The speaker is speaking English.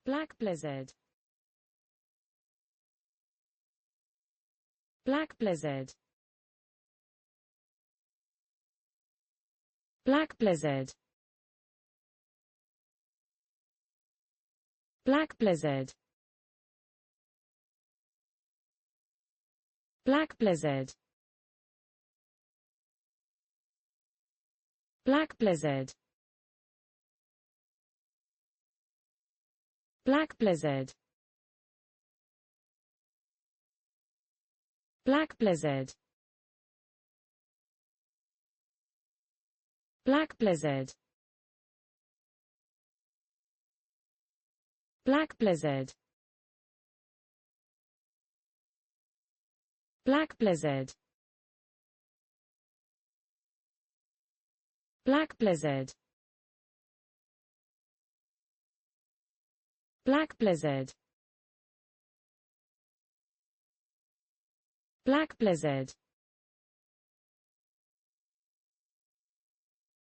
Black blizzard. Black blizzard. Black blizzard. Black blizzard. Black blizzard. Black blizzard. Black blizzard. Black blizzard. Black blizzard. Black blizzard. Black blizzard. Black blizzard. Black blizzard. Black blizzard.